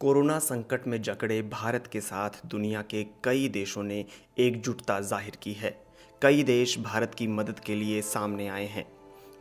Corona संकट में जकड़े भारत के साथ दुनिया के कई देशों ने एकजुटता जाहिर की है। कई देश भारत की मदद के लिए सामने आए हैं।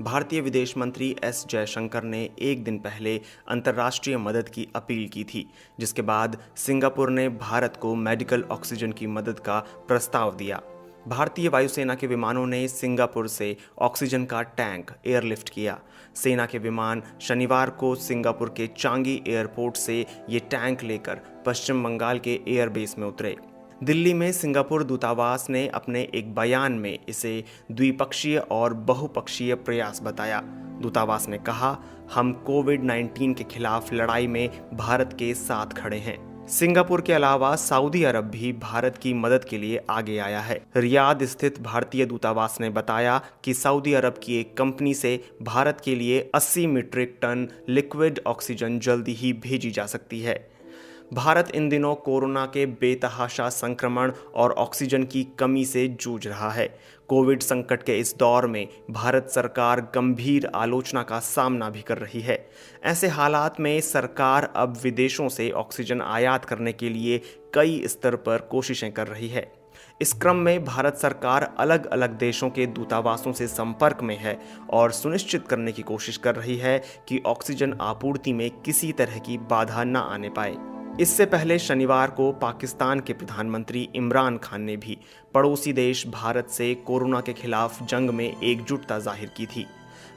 भारतीय विदेश मंत्री एस जयशंकर ने एक दिन पहले अंतर्राष्ट्रीय मदद की अपील की थी, जिसके बाद सिंगापुर ने भारत को मेडिकल ऑक्सीजन की मदद का प्रस्ताव दिया। भारतीय वायुसेना के विमानों ने सिंगापुर से ऑक्सीजन का टैंक एयरलिफ्ट किया। सेना के विमान शनिवार को सिंगापुर के चांगी एयरपोर्ट से ये टैंक लेकर पश्चिम बंगाल के एयरबेस में उतरे। दिल्ली में सिंगापुर दूतावास ने अपने एक बयान में इसे द्विपक्षीय और बहुपक्षीय प्रयास बताया। दूतावास ने कहा, हम कोविड-19 के खिलाफ लड़ाई में भारत के साथ खड़े हैं। सिंगापुर के अलावा सऊदी अरब भी भारत की मदद के लिए आगे आया है। रियाद स्थित भारतीय दूतावास ने बताया कि सऊदी अरब की एक कंपनी से भारत के लिए 80 मीट्रिक टन लिक्विड ऑक्सीजन जल्दी ही भेजी जा सकती है। भारत इन दिनों कोरोना के बेतहाशा संक्रमण और ऑक्सीजन की कमी से जूझ रहा है। कोविड संकट के इस दौर में भारत सरकार गंभीर आलोचना का सामना भी कर रही है। ऐसे हालात में सरकार अब विदेशों से ऑक्सीजन आयात करने के लिए कई स्तर पर कोशिशें कर रही है। इस क्रम में भारत सरकार अलग अलग देशों के दूतावासों से संपर्क में है और सुनिश्चित करने की कोशिश कर रही है कि ऑक्सीजन आपूर्ति में किसी तरह की बाधा न आने पाए। इससे पहले शनिवार को पाकिस्तान के प्रधानमंत्री इमरान खान ने भी पड़ोसी देश भारत से कोरोना के खिलाफ जंग में एकजुटता जाहिर की थी।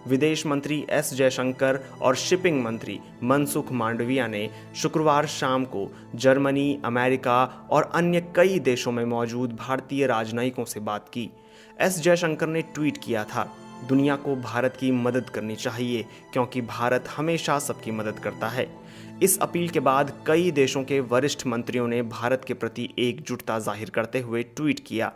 विदेश मंत्री एस जयशंकर और शिपिंग मंत्री मनसुख मांडविया ने शुक्रवार शाम को जर्मनी, अमेरिका और अन्य कई देशों में मौजूद भारतीय राजनयिकों से बात की। एस जयशंकर ने ट्वीट किया था, दुनिया को भारत की मदद करनी चाहिए क्योंकि भारत हमेशा सबकी मदद करता है। इस अपील के बाद कई देशों के वरिष्ठ मंत्रियों ने भारत के प्रति एकजुटता जाहिर करते हुए ट्वीट किया।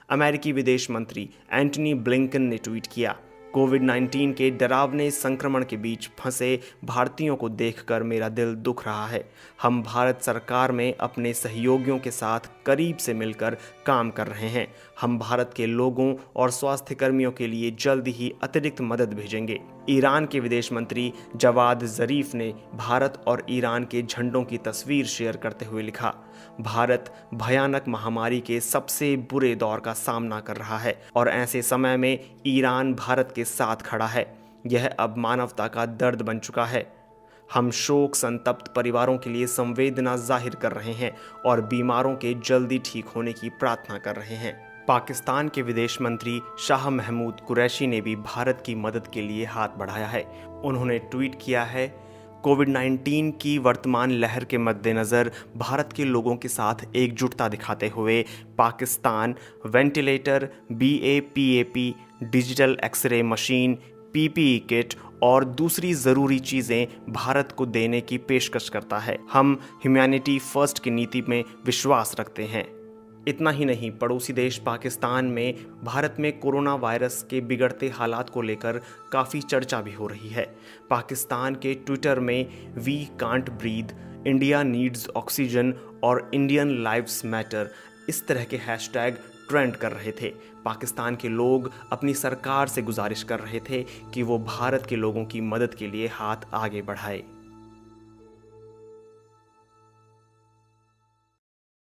अमेरिकी विदेश मंत्री एंटनी ब्लिंकन ने ट्वीट किया, कोविड-19 के डरावने संक्रमण के बीच फंसे भारतीयों को देखकर मेरा दिल दुख रहा है। हम भारत सरकार में अपने सहयोगियों के साथ करीब से मिलकर काम कर रहे हैं। हम भारत के लोगों और स्वास्थ्य कर्मियों के लिए जल्द ही अतिरिक्त मदद भेजेंगे। ईरान के विदेश मंत्री जवाद जरीफ ने भारत और ईरान के झंडों की तस्वीर शेयर करते हुए लिखा, भारत भयानक महामारी के सबसे बुरे दौर का सामना कर रहा है और ऐसे समय में ईरान भारत के साथ खड़ा है। यह अब मानवता का दर्द बन चुका है। हम शोक संतप्त परिवारों के लिए संवेदना जाहिर कर रहे हैं और बीमारों के जल्दी ठीक होने की प्रार्थना कर रहे हैं। पाकिस्तान के विदेश मंत्री शाह महमूद कुरैशी ने भी भारत की मदद के लिए हाथ बढ़ाया है। उन्होंने ट्वीट किया है, कोविड-19 की वर्तमान लहर के मद्देनज़र भारत के लोगों के साथ एकजुटता दिखाते हुए Pakistan ventilator, BAPAP, digital x ray machine, PPE kit और दूसरी ज़रूरी चीज़ें भारत को देने की पेशकश करता है। हम ह्यूमैनिटी फर्स्ट की नीति में विश्वास रखते हैं। इतना ही नहीं, पड़ोसी देश पाकिस्तान में भारत में कोरोना वायरस के बिगड़ते हालात को लेकर काफ़ी चर्चा भी हो रही है। पाकिस्तान के ट्विटर में we can't breathe, India needs oxygen और इंडियन लाइव्स मैटर इस तरह के हैशटैग ट्रेंड कर रहे थे। पाकिस्तान के लोग अपनी सरकार से गुजारिश कर रहे थे कि वो भारत के लोगों की मदद के लिए हाथ आगे बढ़ाए।